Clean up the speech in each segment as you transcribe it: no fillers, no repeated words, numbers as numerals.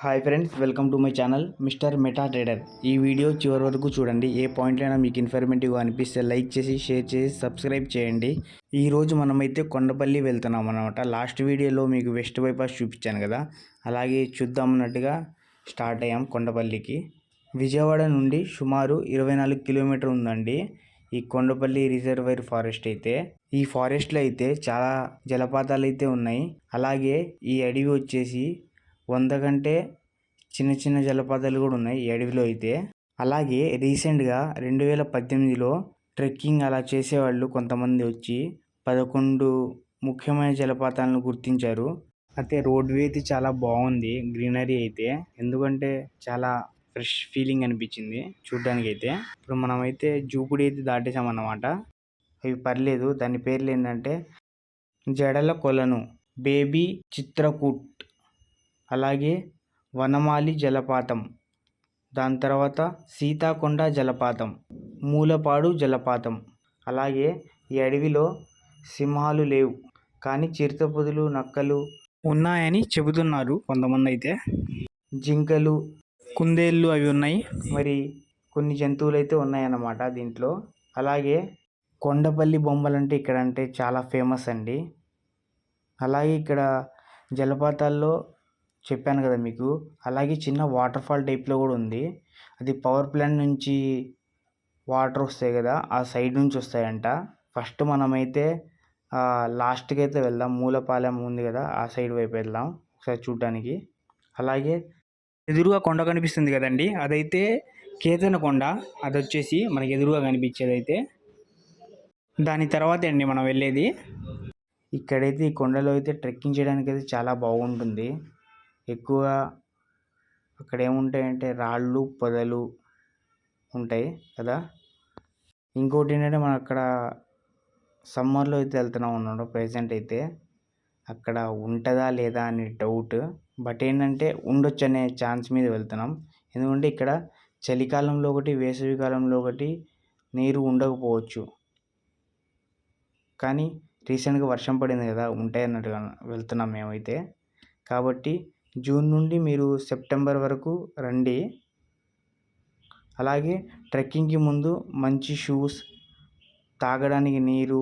Hi friends, welcome to my channel mister meta trader. ఈ video చివరి వరకు చూడండి. ఏ పాయింట్లైనా మీకు ఇన్ఫర్మేటివ్గా అనిపిస్తే లైక్ చేసి, షేర్ చేసి, సబ్స్క్రైబ్ చేయండి. ఈరోజు మనమైతే కొండపల్లి వెళ్తున్నాం అనమాట. లాస్ట్ వీడియోలో మీకు వెస్ట్ బైపాస్ చూపించాను కదా, అలాగే చూద్దామన్నట్టుగా స్టార్ట్ అయ్యాం కొండపల్లికి. విజయవాడ నుండి సుమారు 24 కిలోమీటర్ ఉందండి ఈ కొండపల్లి రిజర్వాయర్ ఫారెస్ట్ అయితే. ఈ ఫారెస్ట్లో అయితే చాలా జలపాతాలు అయితే ఉన్నాయి. అలాగే ఈ అడవి వచ్చేసి 100 కంటే చిన్న చిన్న జలపాతాలు కూడా ఉన్నాయి ఈ అడవిలో అయితే. అలాగే రీసెంట్గా 2018లో ట్రెక్కింగ్ అలా చేసేవాళ్ళు కొంతమంది వచ్చి 11 ముఖ్యమైన జలపాతాలను గుర్తించారు. అయితే రోడ్వే అయితే చాలా బాగుంది, గ్రీనరీ అయితే. ఎందుకంటే చాలా ఫ్రెష్ ఫీలింగ్ అనిపించింది చూడ్డానికి అయితే. ఇప్పుడు మనమైతే జూపుడి అయితే దాటేసామన్నమాట. అవి పర్లేదు, దాని పేర్లు ఏంటంటే జడల కొలను, బేబీ చిత్రకూట్, అలాగే వనమాలి జలపాతం, దాని తర్వాత సీతాకొండ జలపాతం, మూలపాడు జలపాతం. అలాగే ఈ అడవిలో సింహాలు లేవు, కానీ చిరుతపులులు, నక్కలు ఉన్నాయని చెబుతున్నారు కొంతమంది అయితే. జింకలు, కుందేళ్ళు అవి ఉన్నాయి. మరి కొన్ని జంతువులు అయితే ఉన్నాయన్నమాట దీంట్లో. అలాగే కొండపల్లి బొమ్మలు అంటే ఇక్కడ అంటే చాలా ఫేమస్ అండి. అలాగే ఇక్కడ జలపాతాల్లో చెప్పాను కదా మీకు, అలాగే చిన్న వాటర్ ఫాల్ టైప్లో కూడా ఉంది. అది పవర్ ప్లాంట్ నుంచి వాటర్ వస్తాయి కదా, ఆ సైడ్ నుంచి వస్తాయంట. ఫస్ట్ మనమైతే లాస్ట్కి అయితే వెళ్దాం, మూలపాలెం ఉంది కదా ఆ సైడ్ వైపు వెళ్దాం ఒకసారి చూడడానికి. అలాగే ఎదురుగా కొండ కనిపిస్తుంది కదండి, అదైతే కేతన కొండ. అది వచ్చేసి మనకి ఎదురుగా కనిపించేది అయితే. దాని తర్వాత అండి మనం వెళ్ళేది. ఇక్కడైతే ఈ కొండలో అయితే ట్రెక్కింగ్ చేయడానికి అయితే చాలా బాగుంటుంది. ఎక్కువ అక్కడ ఏముంటాయంటే రాళ్ళు, పొదలు ఉంటాయి కదా. ఇంకోటి ఏంటంటే మనం అక్కడ సమ్మర్లో అయితే వెళ్తున్నాం అన్నాడు. ప్రెజెంట్ అయితే అక్కడ ఉంటుందా లేదా అని డౌట్. బట్ ఏంటంటే ఉండొచ్చు అనే ఛాన్స్ మీద వెళ్తున్నాం. ఎందుకంటే ఇక్కడ చలికాలంలో ఒకటి, వేసవికాలంలో ఒకటి నీరు ఉండకపోవచ్చు. కానీ రీసెంట్గా వర్షం పడింది కదా, ఉంటాయి అన్నట్టుగా వెళ్తున్నాం మేమైతే. కాబట్టి జూన్ నుండి మీరు సెప్టెంబర్ వరకు రండి. అలాగే ట్రెక్కింగ్కి ముందు మంచి షూస్, తాగడానికి నీరు,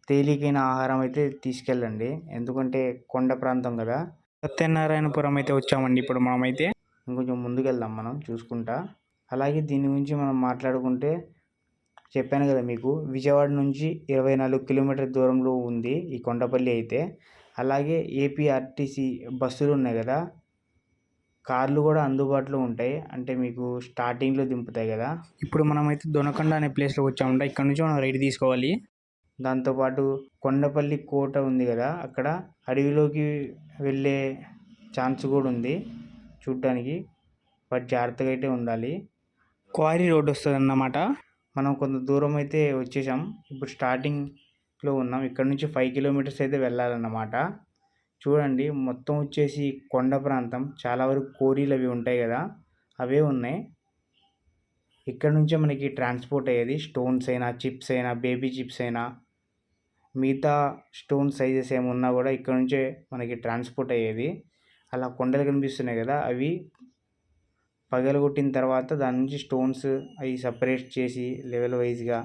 తేలికైన ఆహారం అయితే తీసుకెళ్ళండి. ఎందుకంటే కొండ ప్రాంతం కదా. సత్యనారాయణపురం అయితే వచ్చామండి ఇప్పుడు మనమైతే. ఇంకొంచెం ముందుకు వెళ్దాం మనం చూసుకుంటా. అలాగే దీని గురించి మనం మాట్లాడుకుంటే, చెప్పాను కదా మీకు, విజయవాడ నుంచి 24 కిలోమీటర్ దూరంలో ఉంది ఈ కొండపల్లి అయితే. అలాగే ఏపీఆర్టీసీ బస్సులు ఉన్నాయి కదా, కార్లు కూడా అందుబాటులో ఉంటాయి. అంటే మీకు స్టార్టింగ్లో దింపుతాయి కదా. ఇప్పుడు మనమైతే దొనకొండ అనే ప్లేస్లో వచ్చామంట. ఇక్కడ నుంచి మనం రైడ్ తీసుకోవాలి. దాంతోపాటు కొండపల్లి కోట ఉంది కదా, అక్కడ అడవిలోకి వెళ్ళే ఛాన్స్ కూడా ఉంది చూడటానికి. బట్ జాగ్రత్తగా అయితే ఉండాలి. క్వారీ రోడ్ వస్తుంది అన్నమాట. మనం కొంత దూరం అయితే వచ్చేసాం. ఇప్పుడు స్టార్టింగ్లో ఉన్నాం. ఇక్కడ నుంచి 5 కిలోమీటర్స్ అయితే వెళ్ళాలన్నమాట. చూడండి, మొత్తం వచ్చేసి కొండ ప్రాంతం. చాలా వరకు కోరీలు అవి ఉంటాయి కదా, అవే ఉన్నాయి. ఇక్కడ నుంచే మనకి ట్రాన్స్పోర్ట్ అయ్యేది. స్టోన్స్ అయినా, చిప్స్ అయినా, బేబీ చిప్స్ అయినా, మిగతా స్టోన్ సైజెస్ ఏమున్నా కూడా ఇక్కడ నుంచే మనకి ట్రాన్స్పోర్ట్ అయ్యేది. అలా కొండలు కనిపిస్తున్నాయి కదా, అవి పగలగొట్టిన తర్వాత దాని నుంచి స్టోన్స్ అవి సపరేట్ చేసి లెవెల్ వైజ్గా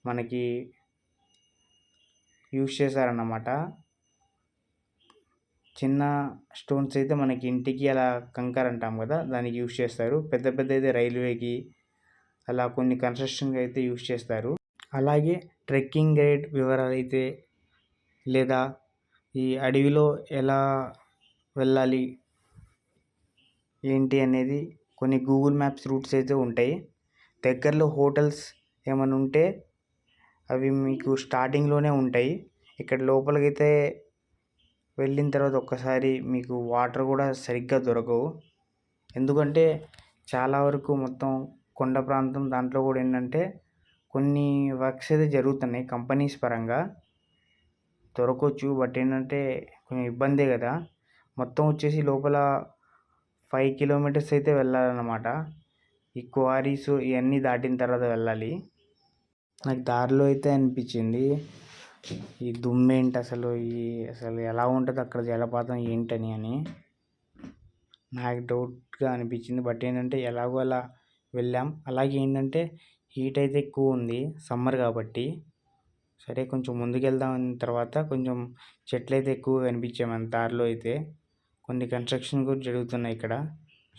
మనకి యూజ్ చేశారన్నమాట. చిన్న స్టోన్స్ అయితే మనకి ఇంటికి అలా కంకర్ అంటాం కదా, దానికి యూజ్ చేస్తారు. పెద్ద పెద్ద అయితే రైల్వేకి, అలా కొన్ని కన్స్ట్రక్షన్కి అయితే యూజ్ చేస్తారు. అలాగే ట్రెక్కింగ్ గైడ్ వివరాలు అయితే, లేదా ఈ అడవిలో ఎలా వెళ్ళాలి ఏంటి అనేది కొన్ని గూగుల్ మ్యాప్స్ రూట్స్ అయితే ఉంటాయి. దగ్గరలో హోటల్స్ ఏమైనా ఉంటే అవి మీకు స్టార్టింగ్లోనే ఉంటాయి. ఇక్కడ లోపలికైతే వెళ్ళిన తర్వాత ఒక్కసారి మీకు వాటర్ కూడా సరిగ్గా దొరకవు. ఎందుకంటే చాలా వరకు మొత్తం కొండ ప్రాంతం. దాంట్లో కూడా ఏంటంటే కొన్ని వర్క్స్ అయితే జరుగుతున్నాయి కంపెనీస్ పరంగా. దొరకవచ్చు, బట్ ఏంటంటే కొంచెం ఇబ్బందే కదా. మొత్తం వచ్చేసి లోపల 5 కిలోమీటర్స్ అయితే వెళ్ళాలన్నమాట. ఈ క్వారీస్ ఇవన్నీ దాటిన తర్వాత వెళ్ళాలి. నాకు దారిలో అయితే అనిపించింది, ఈ దుమ్మేంటి అసలు, అసలు ఎలా ఉంటుంది అక్కడ జలపాతం ఏంటని అని. నాకు డౌట్గా అనిపించింది. బట్ ఏంటంటే ఎలాగో అలా వెళ్ళాం. అలాగే ఏంటంటే హీట్ అయితే ఎక్కువ ఉంది సమ్మర్ కాబట్టి. సరే కొంచెం ముందుకెళ్దాం అన్న తర్వాత కొంచెం చెట్లయితే ఎక్కువగా కనిపించాయి మన దారిలో అయితే. కొన్ని కన్స్ట్రక్షన్ కూడా జరుగుతున్నాయి ఇక్కడ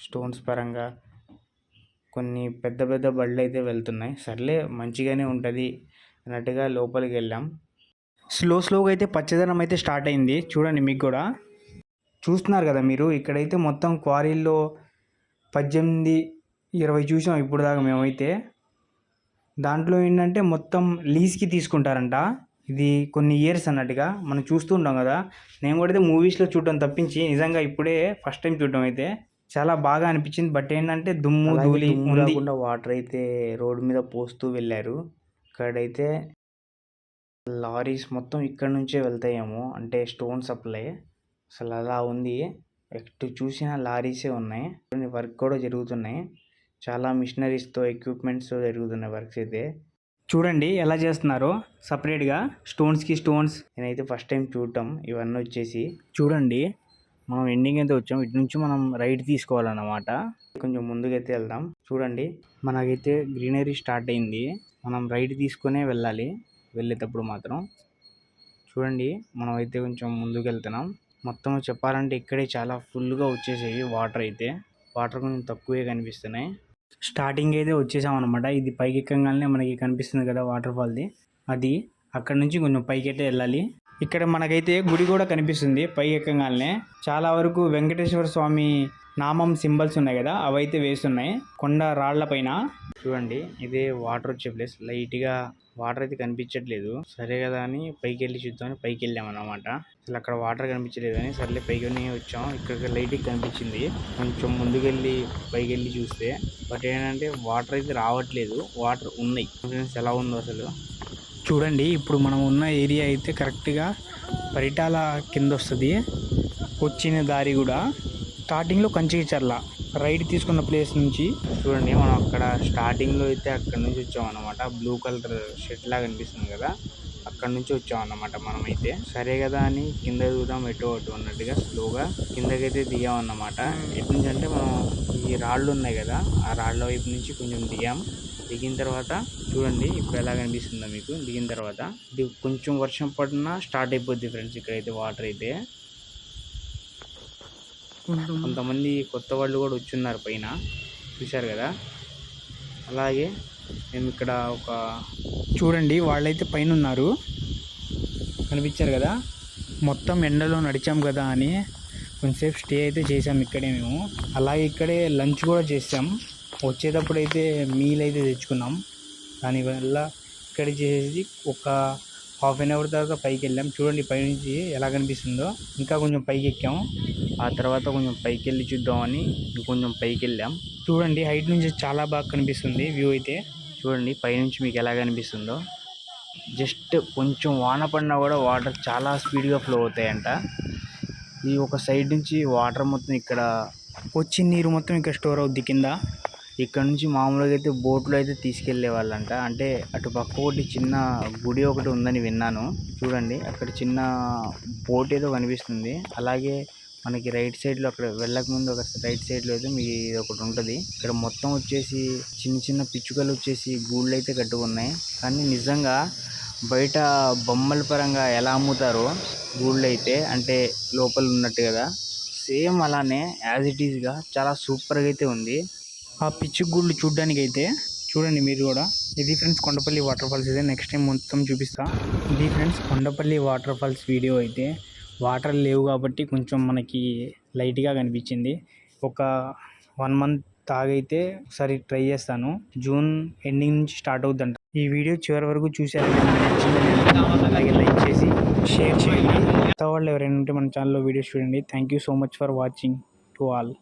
స్టోన్స్ పరంగా. కొన్ని పెద్ద పెద్ద బళ్ళు అయితే వెళ్తున్నాయి. సర్లే మంచిగానే ఉంటుంది అన్నట్టుగా లోపలికి వెళ్ళాం. స్లోగా అయితే పచ్చదనం అయితే స్టార్ట్ అయింది. చూడండి మీకు కూడా చూస్తున్నారు కదా మీరు. ఇక్కడైతే మొత్తం క్వారీల్లో 18, 20 చూసాం ఇప్పుడు దాకా మేమైతే. దాంట్లో ఏంటంటే మొత్తం లీజ్కి తీసుకుంటారంట. ఇది కొన్ని ఇయర్స్ అన్నట్టుగా మనం చూస్తూ ఉంటాం కదా. నేను కూడా అయితే మూవీస్లో చూడటం తప్పించి నిజంగా ఇప్పుడే ఫస్ట్ టైం చూడటం అయితే చాలా బాగా అనిపించింది. బట్ ఏంటంటే దుమ్ము ధూళి రాకుండా వాటర్ అయితే రోడ్డు మీద పోస్తూ వెళ్ళారు. ఇక్కడైతే లారీస్ మొత్తం ఇక్కడ నుంచే వెళ్తాయేమో, అంటే స్టోన్ సప్లై. అసలు అలా ఉంది. ఎటు చూసినా లారీసే ఉన్నాయి. వర్క్ కూడా జరుగుతున్నాయి. చాలా మిషనరీస్తో ఎక్విప్మెంట్స్తో జరుగుతున్నాయి వర్క్స్ అయితే. చూడండి ఎలా చేస్తున్నారో సపరేట్గా స్టోన్స్కి స్టోన్స్. నేనైతే ఫస్ట్ టైం చూడటం ఇవన్నీ వచ్చేసి. చూడండి మనం ఎండింగ్ అయితే వచ్చాం. ఇటు నుంచి మనం రైట్ తీసుకోవాలన్నమాట. కొంచెం ముందుకైతే వెళ్దాం. చూడండి మనకైతే గ్రీనరీ స్టార్ట్ అయింది. మనం రైట్ తీసుకునే వెళ్ళాలి వెళ్ళేటప్పుడు మాత్రం. చూడండి మనం అయితే కొంచెం ముందుకు వెళ్తున్నాం. మొత్తం చెప్పాలంటే ఇక్కడే చాలా ఫుల్గా వచ్చేసేవి వాటర్ అయితే. వాటర్ కొంచెం తక్కువే కనిపిస్తున్నాయి. స్టార్టింగ్ అయితే వచ్చేసాం అనమాట. ఇది పైకి ఎక్కగానే మనకి కనిపిస్తుంది కదా వాటర్ ఫాల్ది. అది అక్కడ నుంచి కొంచెం పైకి అయితే వెళ్ళాలి. ఇక్కడ మనకైతే గుడి కూడా కనిపిస్తుంది పైకి ఎక్కగానే. చాలా వరకు వెంకటేశ్వర స్వామి నామం సింబల్స్ ఉన్నాయి కదా, అవైతే వేస్తున్నాయి కొండ రాళ్ల పైన. చూడండి ఇదే వాటర్ వచ్చే ప్లేస్. లైట్గా వాటర్ అయితే కనిపించట్లేదు. సరే కదా అని పైకి వెళ్ళి చూద్దామని పైకి వెళ్ళామన్నమాట. అసలు అక్కడ వాటర్ కనిపించలేదు అని సర్లే పైకి వచ్చాం. ఇక్కడ లైట్గా కనిపించింది. కొంచెం ముందుకెళ్ళి పైకి వెళ్ళి చూస్తే బట్ ఏంటంటే వాటర్ అయితే రావట్లేదు. వాటర్ ఉన్నాయి. ఎలా ఉందో అసలు చూడండి. ఇప్పుడు మనం ఉన్న ఏరియా అయితే కరెక్ట్గా పరిటాల కింద వస్తుంది. వచ్చిన దారి కూడా స్టార్టింగ్లో కంచికిచర్ల రైట్ తీసుకున్న ప్లేస్ నుంచి. చూడండి మనం అక్కడ స్టార్టింగ్లో అయితే అక్కడ నుంచి వచ్చాం అన్నమాట. బ్లూ కలర్ షర్ట్ లాగా కనిపిస్తుంది కదా, అక్కడ నుంచి వచ్చాం అన్నమాట మనమైతే. సరే కదా అని కింద చూద్దాం ఎటు అటు అన్నట్టుగా స్లోగా కిందకైతే దిగాం అన్నమాట. ఎటు నుంచి అంటే మనం ఈ రాళ్ళు ఉన్నాయి కదా, ఆ రాళ్ళ వైపు నుంచి కొంచెం దిగాం. దిగిన తర్వాత చూడండి ఇప్పుడు ఎలా కనిపిస్తుందో మీకు. దిగిన తర్వాత ఇది కొంచెం వర్షం పడినా స్టార్ట్ అయిపోద్ది ఫ్రెండ్స్. ఇక్కడైతే వాటర్ అయితే కొంతమంది కొత్త వాళ్ళు కూడా వచ్చున్నారు పైన, చూశారు కదా. అలాగే మేము ఇక్కడ ఒక చూడండి వాళ్ళైతే పైన ఉన్నారు కనిపించారు కదా. మొత్తం ఎండలో నడిచాం కదా అని కొంచెంసేపు స్టే అయితే చేసాం ఇక్కడే మేము. అలాగే ఇక్కడే లంచ్ కూడా చేసాం. వచ్చేటప్పుడు అయితే మీల్ అయితే తెచ్చుకున్నాం. దానివల్ల ఇక్కడ చేసేసి ఒక హాఫ్ అన్ అవర్ తర్వాత పైకి వెళ్ళాం. చూడండి పైనుంచి ఎలా కనిపిస్తుందో. ఇంకా కొంచెం పైకి ఎక్కాము. ఆ తర్వాత కొంచెం పైకి వెళ్ళి చూద్దామని ఇంకొంచెం పైకి వెళ్ళాం. చూడండి హైట్ నుంచి చాలా బాగా కనిపిస్తుంది వ్యూ అయితే. చూడండి పైనుంచి మీకు ఎలా కనిపిస్తుందో. జస్ట్ కొంచెం వాన పడినా కూడా వాటర్ చాలా స్పీడ్గా ఫ్లో అవుతాయంట. ఈ ఒక సైడ్ నుంచి వాటర్ మొత్తం ఇక్కడ వచ్చి నీరు మొత్తం ఇక్కడ స్టోర్ అవుద్ది కింద. ఇక్కడ నుంచి మామూలుగా అయితే బోట్లో అయితే తీసుకెళ్లే వాళ్ళంట. అంటే అటు పక్క ఒకటి చిన్న గుడి ఒకటి ఉందని విన్నాను. చూడండి అక్కడ చిన్న బోట్ ఏదో కనిపిస్తుంది. అలాగే మనకి రైట్ సైడ్లో అక్కడ వెళ్ళక ముందు ఒక రైట్ సైడ్లో అయితే మీకు ఇది ఒకటి ఉంటుంది. ఇక్కడ మొత్తం వచ్చేసి చిన్న చిన్న పిచ్చుకలు వచ్చేసి గూళ్ళు అయితే కట్టుకున్నాయి. కానీ నిజంగా బయట బొమ్మల పరంగా ఎలా అమ్ముతారో గూళ్ళు అయితే, అంటే లోపల ఉన్నట్టు కదా, సేమ్ అలానే యాజ్ ఇట్ ఈస్గా చాలా సూపర్గా అయితే ఉంది. ఆ పిచ్చి గూళ్ళు చూడ్డానికి అయితే. చూడండి మీరు కూడా. ఇది ఫ్రెండ్స్ కొండపల్లి వాటర్ ఫాల్స్ అయితే నెక్స్ట్ టైం మొత్తం చూపిస్తా. ఇది friends Kondapalli water falls video అయితే. వాటర్ లేవు కాబట్టి కొంచెం మనకి లైట్గా కనిపించింది. ఒక 1 మంత్ తాగైతే ఒకసారి ట్రై చేస్తాను. జూన్ ఎండింగ్ నుంచి స్టార్ట్ అవుద్దంట. ఈ వీడియో చివరి వరకు చూసారు. అలాగే లైక్ చేసి షేర్ చేయండి. కొత్త వాళ్ళు ఎవరైనా ఉంటే మన ఛానల్లో వీడియోస్ చూడండి. Thank you so much for watching to all.